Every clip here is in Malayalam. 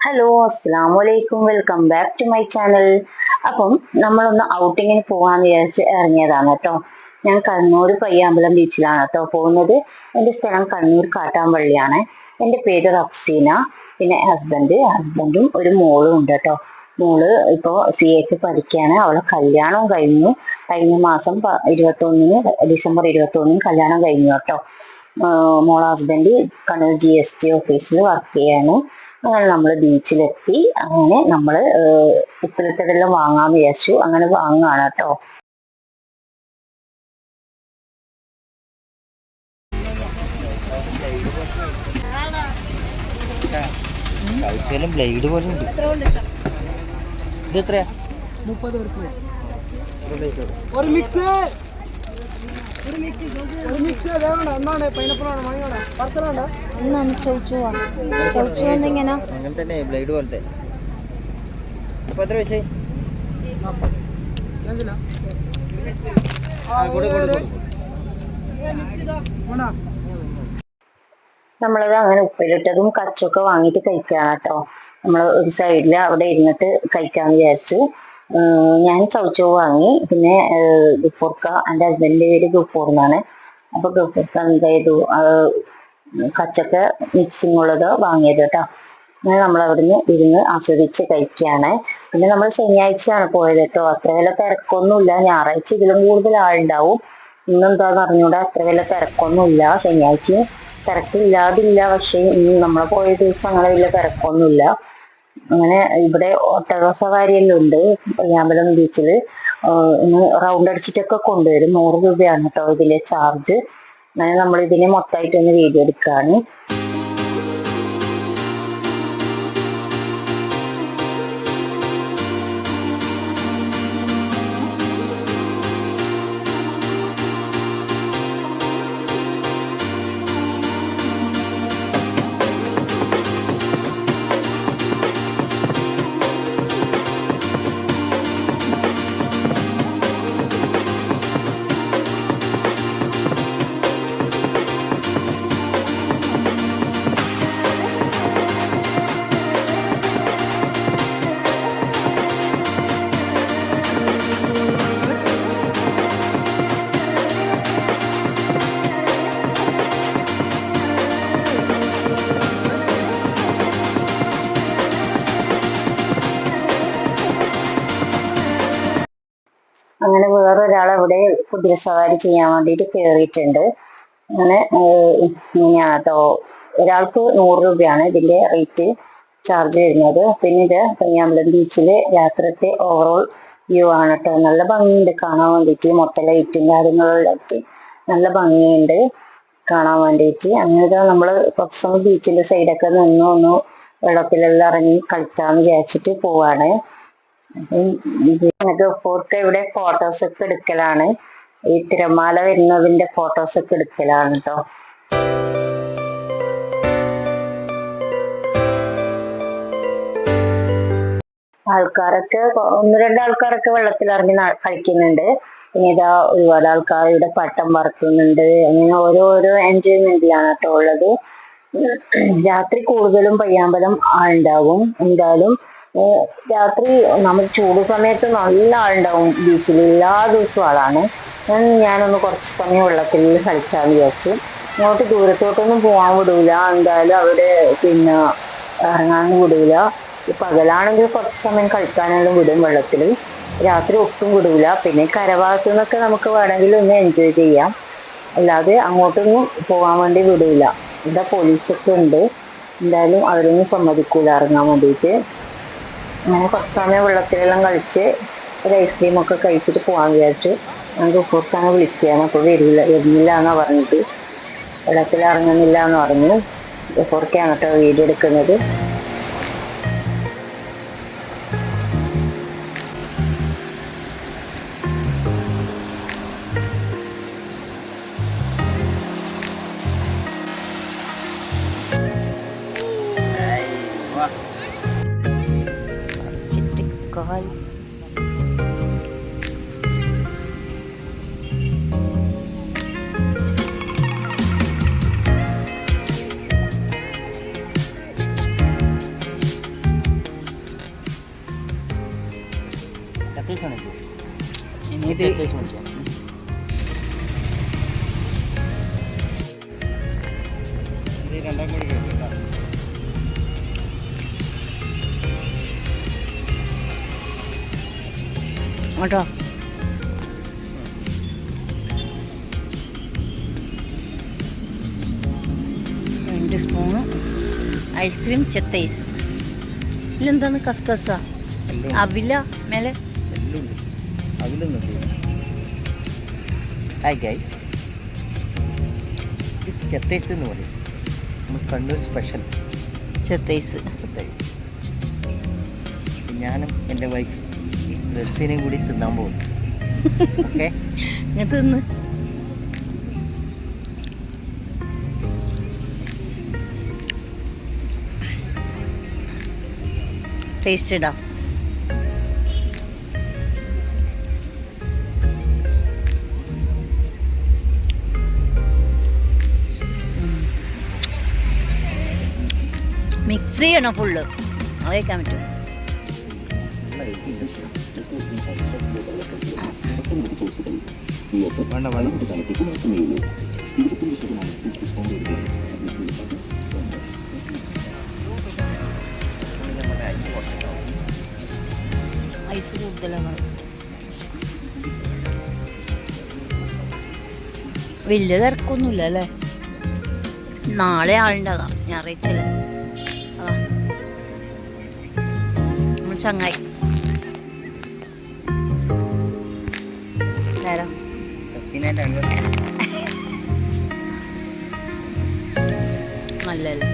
ഹലോ, അസ്സാം വലൈക്കും. Welcome back to my channel. അപ്പം നമ്മളൊന്ന് ഔട്ടിങ്ങിന് പോകാന്ന് വിചാരിച്ച് ഇറങ്ങിയതാണ് കേട്ടോ. ഞാൻ കണ്ണൂർ പയ്യാമ്പലം ബീച്ചിലാണ് കേട്ടോ പോകുന്നത്. എൻ്റെ സ്ഥലം കണ്ണൂർ കാട്ടാമ്പള്ളിയാണ്. എൻ്റെ പേര് റഫ്സീന. പിന്നെ ഹസ്ബൻഡും ഒരു മോളും ഉണ്ട് കേട്ടോ. മോള് ഇപ്പോൾ CAക്ക് പഠിക്കുകയാണ്. അവളെ കല്യാണം കഴിഞ്ഞു. കഴിഞ്ഞ മാസം 21 ഡിസംബർ 21 കല്യാണം കഴിഞ്ഞു കേട്ടോ. മോളെ ഹസ്ബൻഡ് കണ്ണൂർ GST ഓഫീസിൽ വർക്ക് ചെയ്യാണ്. അങ്ങനെ നമ്മൾ ബീച്ചിലെത്തി. അങ്ങനെ നമ്മൾ ഉപ്പിലിട്ടതെല്ലാം വാങ്ങാന്ന് വിചാരിച്ചു. അങ്ങനെ വാങ്ങാണ് കേട്ടോ. ബ്ലേഡ് പോലെ ഉണ്ട്. ഇത് എത്രയാ? 30 ഒരു മിക്സ് അങ്ങനെ തന്നെ ബ്ലേഡ് പോലത്തെ. അപ്പൊ എത്ര പൈസ? നമ്മളത് അങ്ങനെ ഉപ്പിലിട്ടതും കച്ചൊക്കെ വാങ്ങിയിട്ട് കഴിക്കുകയാണ് കേട്ടോ. നമ്മൾ ഒരു സൈഡിൽ അവിടെ ഇരുന്നിട്ട് കഴിക്കാന്ന് വിചാരിച്ചു. ഞാൻ ചൗച്ചവ് വാങ്ങി. പിന്നെ ഗുപ്പൂർക്ക, എൻ്റെ ഹസ്ബൻഡിൻ്റെ പേര് ഗുപ്പൂർ എന്നാണ്. അപ്പൊ ഗുപ്പൂർക്ക എന്ത് ചെയ്തു, കച്ചക്ക മിക്സിങ് ഉള്ളത് വാങ്ങിയത് കേട്ടോ. അങ്ങനെ നമ്മൾ അവിടുന്ന് ഇരുന്ന് ആസ്വദിച്ച് കഴിക്കുകയാണ്. പിന്നെ നമ്മൾ ശനിയാഴ്ചയാണ് പോയത് കേട്ടോ. അത്ര വല്ല തിരക്കൊന്നുമില്ല. ഞായറാഴ്ച ഇതിലും കൂടുതൽ ആളുണ്ടാവും. ഇന്നെന്താന്ന് അറിഞ്ഞൂടാ, അത്ര വല്ല തിരക്കൊന്നുമില്ല. ശനിയാഴ്ച തിരക്കില്ലാതില്ല, പക്ഷെ നമ്മൾ പോയ ദിവസം അങ്ങനെ വലിയ തിരക്കൊന്നുമില്ല. അങ്ങനെ ഇവിടെ ഒട്ടക സവാരിയെല്ലാം ഉണ്ട് പയ്യാമ്പലം ബീച്ചില്. ഒന്ന് റൗണ്ട് അടിച്ചിട്ടൊക്കെ കൊണ്ടുവരും. 100 രൂപയാണ് കേട്ടോ ഇതിലെ ചാർജ്. അങ്ങനെ നമ്മൾ ഇതിനെ മൊത്തമായിട്ടൊന്ന് വീഡിയോ എടുക്കാണ്. അങ്ങനെ വേറൊരാൾ അവിടെ കുതിരസവാരി ചെയ്യാൻ വേണ്ടിയിട്ട് കയറിയിട്ടുണ്ട്. അങ്ങനെ ഞാൻ കേട്ടോ, ഒരാൾക്ക് 100 രൂപയാണ് ഇതിന്റെ റേറ്റ് ചാർജ് വരുന്നത്. പിന്നെ ഇത് പയ്യാമ്പലം ബീച്ചില് രാത്രിത്തെ ഓവറോൾ വ്യൂ ആണ് കേട്ടോ. നല്ല ഭംഗിയുണ്ട് കാണാൻ വേണ്ടിയിട്ട്. മൊത്തം ലൈറ്റും കാര്യങ്ങളിലായിട്ട് നല്ല ഭംഗിയുണ്ട് കാണാൻ വേണ്ടിയിട്ട്. അങ്ങനെ നമ്മൾ കുറച്ച് സമയം ബീച്ചിന്റെ സൈഡൊക്കെ ഒന്ന് വെള്ളത്തിലെല്ലാം ഇറങ്ങി കളിക്കാന്ന് വിചാരിച്ചിട്ട് പോവാണ്. ഫോട്ടോ ഇവിടെ ഫോട്ടോസ് ഒക്കെ എടുക്കലാണ്. ഈ തിരമാല വരുന്നതിന്റെ ഫോട്ടോസ് ഒക്കെ എടുക്കലാണ് കേട്ടോ. ആൾക്കാരൊക്കെ 1-2 ആൾക്കാരൊക്കെ വെള്ളത്തിലിറങ്ങി കളിക്കുന്നുണ്ട്. പിന്നെ ഇതാ ഒരുപാട് ആൾക്കാർ ഇവിടെ പട്ടം പറക്കുന്നുണ്ട്. അങ്ങനെ ഓരോരോ എൻജോയ്മെന്റിലാണ് കേട്ടോ ഉള്ളത്. രാത്രി കൂടുതലും പയ്യാമ്പലം ആളുണ്ടാവും. എന്തായാലും രാത്രി നമ്മൾ ചൂട് സമയത്ത് നല്ല ആളുണ്ടാവും ബീച്ചിൽ. എല്ലാ ദിവസവും ആളാണ്. ഞാനൊന്ന് കുറച്ച് സമയം വെള്ളത്തിൽ കളിക്കാന്ന് വിചാരിച്ചു. ഇങ്ങോട്ട് ദൂരത്തോട്ടൊന്നും പോകാൻ വിടൂല. എന്തായാലും അവിടെ പിന്നെ ഇറങ്ങാനും വിടൂല. പകലാണെങ്കിൽ കുറച്ച് സമയം കളിക്കാനെല്ലാം വിടും വെള്ളത്തിൽ. രാത്രി ഒട്ടും വിടൂല. പിന്നെ കരഭാഗത്തു നിന്നൊക്കെ നമുക്ക് വേണമെങ്കിൽ ഒന്ന് എൻജോയ് ചെയ്യാം. അല്ലാതെ അങ്ങോട്ടൊന്നും പോകാൻ വേണ്ടി വിടൂല. ഇവിടെ പോലീസൊക്കെ ഉണ്ട്. എന്തായാലും അവരൊന്നും സമ്മതിക്കൂല ഇറങ്ങാൻ വേണ്ടിയിട്ട്. അങ്ങനെ കുറച്ച് സമയം വെള്ളത്തിലെല്ലാം കളിച്ച് ഒരു ഐസ്ക്രീമൊക്കെ കഴിച്ചിട്ട് പോകാൻ വിചാരിച്ചു. ഞാൻ ഗുപ്പൂർക്കാണ് വിളിക്കുകയാണ്. അപ്പോൾ വരുന്നില്ല എന്നാ പറഞ്ഞിട്ട്, വെള്ളത്തിൽ ഇറങ്ങുന്നില്ല എന്ന് പറഞ്ഞു. ഗുപ്പൂർക്കാണ് കേട്ടോ വീഡിയോ എടുക്കുന്നത്. God. ഇത് രണ്ടാം കൂടി കേട്ടോ. കേട്ടോ. 2 സ്പൂണ് ഐസ്ക്രീം ചെത്തൈസ്. ഇതിലെന്താണ് കസ്കസ അവില മേലെ എല്ലാം ഉണ്ട്. അതിലൊന്നും ഹായ് ഗൈസ്, ഇത് ചെത്തൈസ് എന്ന് പറയും. നമ്മൾ കണ്ണൂർ സ്പെഷ്യൽ ചെത്തൈസ്. ചെത്തൈസ്. ഞാനും എൻ്റെ വൈഫ് റെസിനെയും കൂടി തിന്നാൻ പോകുന്നു. ഓക്കെ, ഞാൻ തിന്ന്. ടേസ്റ്റ് ഇടാം. മിക്സ് ചെയ്യണം ഫുള്ള്, അത് കഴിക്കാൻ പറ്റും. വേണ്ട വേണം. ഐസ് കൂടുതലാണ്. വലിയ തിരക്കൊന്നുമില്ല അല്ലേ? നാളെ ആളുണ്ടാകാം, ഞായറാഴ്ചല്ലേ. അതാ നമ്മൾ ചങ്ങായി നേരം നല്ലല്ലേ.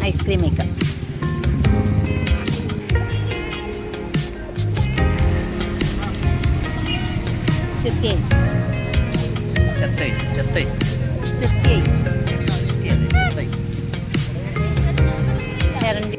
ഐസ്ക്രീം മേക്കാം. ചെത്തൈസ്. ചെത്തൈസ് ചെത്തൈസ് ചെത്തൈസ്. ചെത്തൈസ്. ചേരണ്ടി.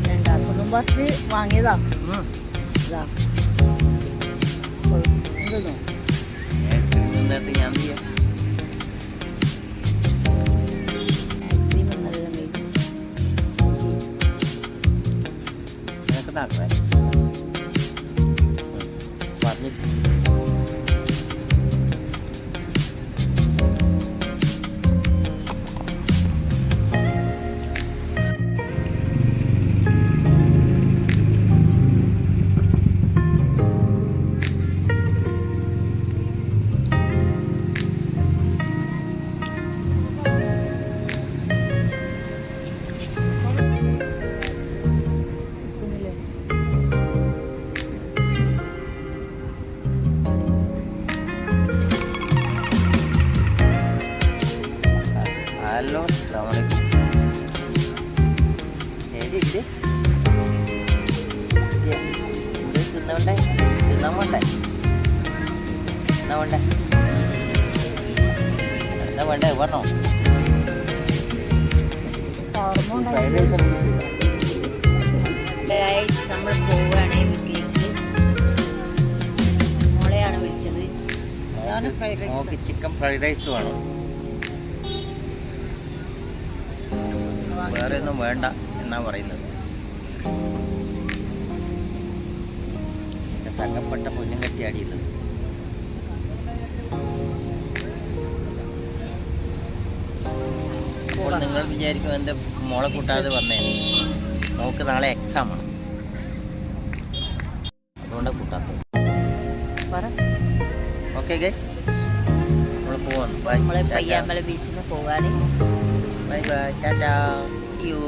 രണ്ടാൾക്കൊന്നും പറിച്ച് വാങ്ങിയതാ. ഇതാ എന്തോ നേരത്തെ ഞാൻ ചെയ്യാം. ഐസ്ക്രീം എന്നെല്ലാം കഴിക്കും. നിനക്ക് താക്കേ പറഞ്ഞിട്ട് ഹലോ, അസ്സലാമു അലൈക്കും. ഏത് തിന്നോണ്ടേ തിന്നാൻ വേണ്ടേ? എന്നാ വേണ്ടേ? എന്താ വേണ്ടേ പറഞ്ഞോ? ഫ്രൈഡ് റൈസ് നമ്മൾ പോവുകയാണെ വീട്ടിലേക്ക്. മോളെയാണ് വിളിച്ചത്. നമുക്ക് ചിക്കൻ ഫ്രൈഡ് റൈസ് വേണം, വേറെ ഒന്നും വേണ്ട എന്നാ പറയുന്നത്. തങ്കപ്പെട്ട പൊന്നും കെട്ടി അടിയുന്നത്. അപ്പോൾ നിങ്ങൾ വിചാരിക്കും എൻ്റെ മോളെ കൂട്ടാതെ വന്നേ. നമുക്ക് നാളെ എക്സാമാണ്, അതുകൊണ്ടാണ് കൂട്ടാത്തത്. ഓക്കെ ഗൈസ്, നമ്മൾ പോവാണ്. ബൈ. നമ്മളെ പയ്യാമ്പല ബീച്ചിൽ നിന്ന് പോകാതെ. Bye bye, tata, see you,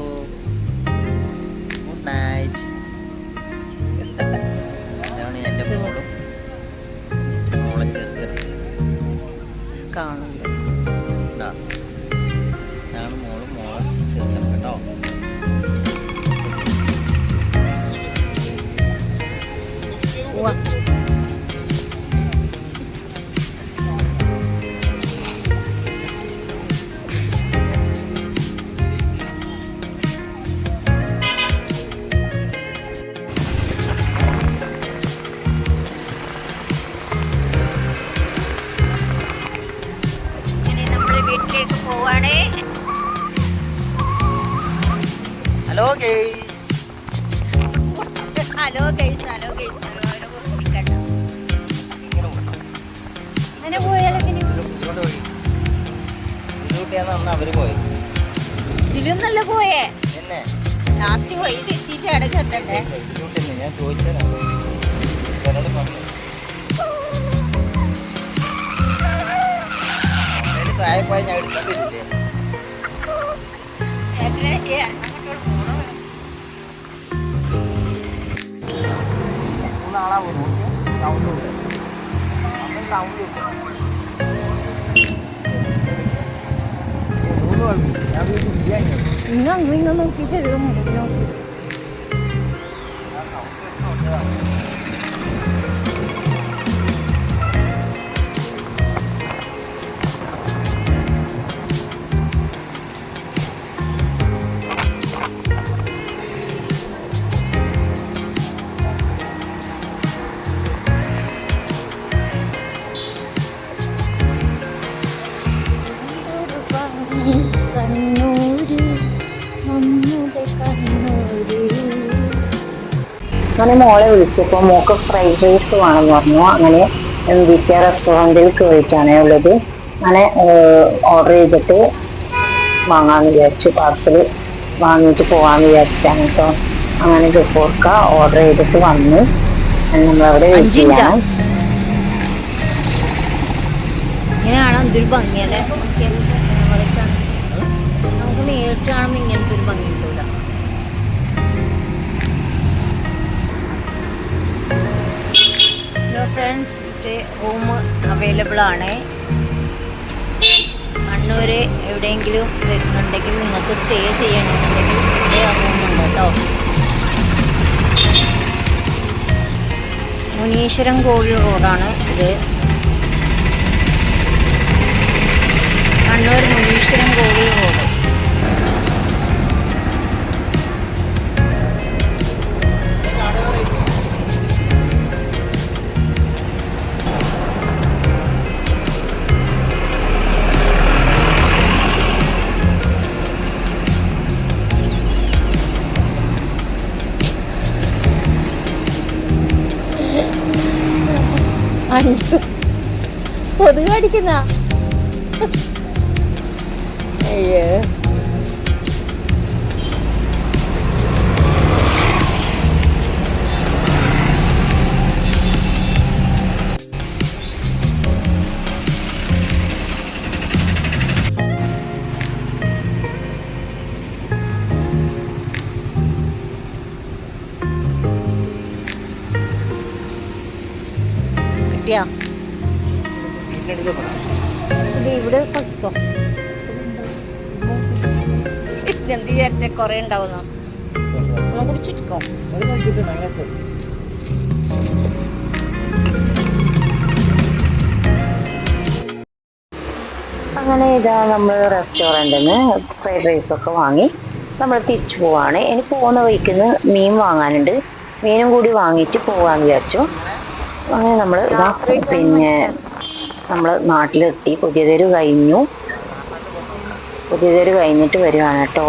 good night. ഇതാണ് എൻ്റെ മോളും മോളെ ചേർക്കത് കാണുന്നുണ്ട്. ഇതാണ് മോളും മോളെ ചേർക്കത് കേട്ടോ. വീട്ടിലേക്ക് പോവാണേ. Hello guys. Hello guys, hello guys. അങ്ങനെ പോയാലെങ്ങനെ? അവര് പോയത് ഇതിലൊന്നല്ല പോയേ. എന്നെ ലാസ്റ്റ് പോയി തെറ്റിട്ട് അടക്കം എത്തണ്ടേ? ഞാൻ ചോദിച്ചാൽ താഴെപ്പോയ ഞാൻ എടുക്കാൻ പറ്റില്ലേ? മൂന്നാളാ പോകുന്നു. സൗണ്ട് ഞാൻ വീട്ടിൽ ബിരിയാണി ഇന്ന് നോക്കിയിട്ട് നോക്കി. അങ്ങനെ മോളെ വിളിച്ചപ്പോൾ മോക്ക് ഫ്രൈഡ് റൈസ് വേണമെന്ന് പറഞ്ഞു. അങ്ങനെ MVK റെസ്റ്റോറൻറ്റിൽ കയറിയിട്ടാണ് ഉള്ളത്. അങ്ങനെ ഓർഡർ ചെയ്തിട്ട് വാങ്ങാമെന്ന് വിചാരിച്ചു. പാർസൽ വാങ്ങിയിട്ട് പോകാമെന്ന് വിചാരിച്ചിട്ടാണ് കേട്ടോ. അങ്ങനെ ഗപ്പോർക്ക ഓർഡർ ചെയ്തിട്ട് വന്നു. നമ്മളവിടെ വെയിറ്റ് ചെയ്യണം. ഇങ്ങനെയാണ് എന്തൊരു ഭംഗിയല്ലേ. നമുക്ക് നേരിട്ട് കാണുമ്പോൾ ഇങ്ങനത്തെ ഒരു ഭംഗി കിട്ടൂല. ഹലോ ഫ്രണ്ട്സ്, ഇത് റൂം അവൈലബിൾ ആണ്. കണ്ണൂര് എവിടെയെങ്കിലും വരുന്നുണ്ടെങ്കിൽ നിങ്ങൾക്ക് സ്റ്റേ ചെയ്യണമെന്നുണ്ടെങ്കിൽ ഇവിടെ റൂമുണ്ട് കേട്ടോ. മുനീശ്വരം കോഴി റോഡാണ് ഇത്. കണ്ണൂർ മുനീശ്വരം കോഴി റോഡ്. കൊതുക് കടിക്കുന്ന അയ്യോ. കിട്ടിയാ ഇത് ഇവിടെ പറിച്ചോ. എന്ത് വിചാരിച്ച കൊറേ ഉണ്ടാവുന്ന കുടിച്ചിട്ടോ. അങ്ങനെ ഇതാ നമ്മൾ റെസ്റ്റോറൻറ്റിൽ നിന്ന് ഫ്രൈഡ് റൈസൊക്കെ വാങ്ങി നമ്മൾ തിരിച്ചു പോവാണ്. ഇനി പോകുന്ന വഴിക്കുന്ന് മീൻ വാങ്ങാനുണ്ട്. മീനും കൂടി വാങ്ങിയിട്ട് പോകാമെന്ന് വിചാരിച്ചു. അങ്ങനെ നമ്മൾ ഇതാ പിന്നെ നമ്മൾ നാട്ടിലെത്തി. പുതിയ തെരു കഴിഞ്ഞു. പുതിയ തെരു കഴിഞ്ഞിട്ട് വരുവാണ് കേട്ടോ.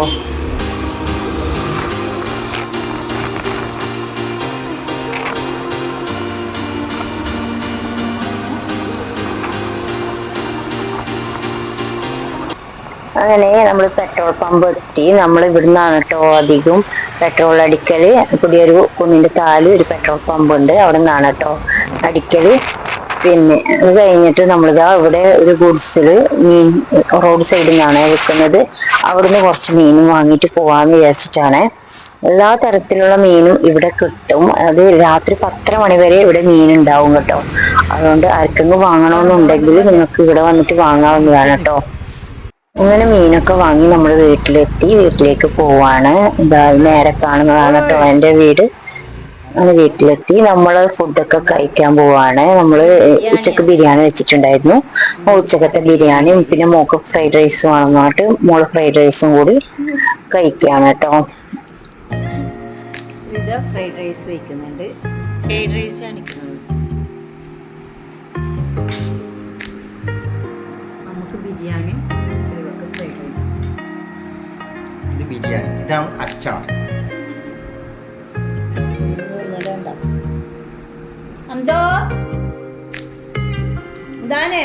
അങ്ങനെ നമ്മൾ പെട്രോൾ പമ്പ് എത്തി. നമ്മൾ ഇവിടുന്നാണ് കേട്ടോ അധികം പെട്രോൾ അടിക്കല്. പുതിയൊരു കുന്നിന്റെ താല് ഒരു പെട്രോൾ പമ്പ് ഉണ്ട്, അവിടെ നിന്നാണ് കേട്ടോ അടിക്കല്. പിന്നെ അത് കഴിഞ്ഞിട്ട് നമ്മളിതാ ഇവിടെ ഒരു ഗുഡ്സിൽ മീൻ റോഡ് സൈഡിൽ നിന്നാണ് വിൽക്കുന്നത്. അവിടുന്ന് കുറച്ച് മീനും വാങ്ങിയിട്ട് പോകാമെന്ന് വിചാരിച്ചിട്ടാണ്. എല്ലാ തരത്തിലുള്ള മീനും ഇവിടെ കിട്ടും. അത് രാത്രി 10 മണി വരെ ഇവിടെ മീൻ ഉണ്ടാവും കേട്ടോ. അതുകൊണ്ട് ആർക്കെങ്കിലും വാങ്ങണമെന്നുണ്ടെങ്കിൽ നിങ്ങൾക്ക് ഇവിടെ വന്നിട്ട് വാങ്ങാവുന്നതാണ് കേട്ടോ. അങ്ങനെ മീനൊക്കെ വാങ്ങി നമ്മൾ വീട്ടിലെത്തി. വീട്ടിലേക്ക് പോവാണ്. ഇതാ നേരെ കാണുന്നതാണ് കേട്ടോ എൻ്റെ വീട്. അങ്ങനെ വീട്ടിലെത്തി നമ്മൾ ഫുഡൊക്കെ കഴിക്കാൻ പോവാണ്. നമ്മൾ ഉച്ചക്ക് ബിരിയാണി വെച്ചിട്ടുണ്ടായിരുന്നു. ഉച്ചക്കത്തെ ബിരിയാണിയും പിന്നെ മോക്ക് ഫ്രൈഡ് റൈസ് വാങ്ങാനായിട്ട് മോള് ഫ്രൈഡ് റൈസും കൂടി കഴിക്കുകയാണ് കേട്ടോ. ഇത് ഫ്രൈഡ് റൈസ് കഴിക്കുന്നുണ്ട്. ഫ്രൈഡ് റൈസ് കാണിക്കുന്നുണ്ട്. നമുക്ക് ബിരിയാണി ഇത് ബിരിയാണി, ഇതാണ് അച്ചാർ. എന്തോ എന്താണ്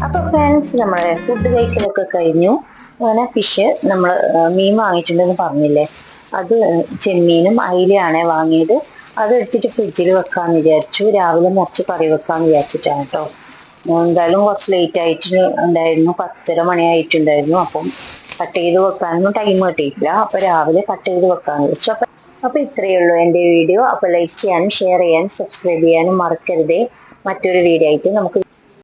അപ്പൊ ഫ്രണ്ട്സ് നമ്മളെ ഫുഡ് കഴിക്കലൊക്കെ കഴിഞ്ഞു. അങ്ങനെ ഫിഷ് നമ്മൾ മീൻ വാങ്ങിയിട്ടുണ്ടെന്ന് പറഞ്ഞില്ലേ, അത് ചെമ്മീനും അയിലയാണ് വാങ്ങിയത്. അത് എടുത്തിട്ട് ഫ്രിഡ്ജിൽ വെക്കാന്ന് വിചാരിച്ചു. രാവിലെ മുറിച്ച് കറി വെക്കാന്ന് വിചാരിച്ചിട്ടാണ് കേട്ടോ. എന്തായാലും കുറച്ച് ലേറ്റ് ആയിട്ട് ഉണ്ടായിരുന്നു, 10:30 മണിയായിട്ടുണ്ടായിരുന്നു. അപ്പം കട്ട് ചെയ്ത് വെക്കാനൊന്നും ടൈം കിട്ടിയിട്ടില്ല. അപ്പൊ രാവിലെ കട്ട് ചെയ്ത് വെക്കാന്ന് വിചാരിച്ചു. അപ്പൊ ഇത്രയേ ഉള്ളൂ എൻ്റെ വീഡിയോ. അപ്പൊ ലൈക്ക് ചെയ്യാനും ഷെയർ ചെയ്യാനും സബ്സ്ക്രൈബ് ചെയ്യാനും മറക്കരുതേ. മറ്റൊരു വീഡിയോ ആയിട്ട് നമുക്ക്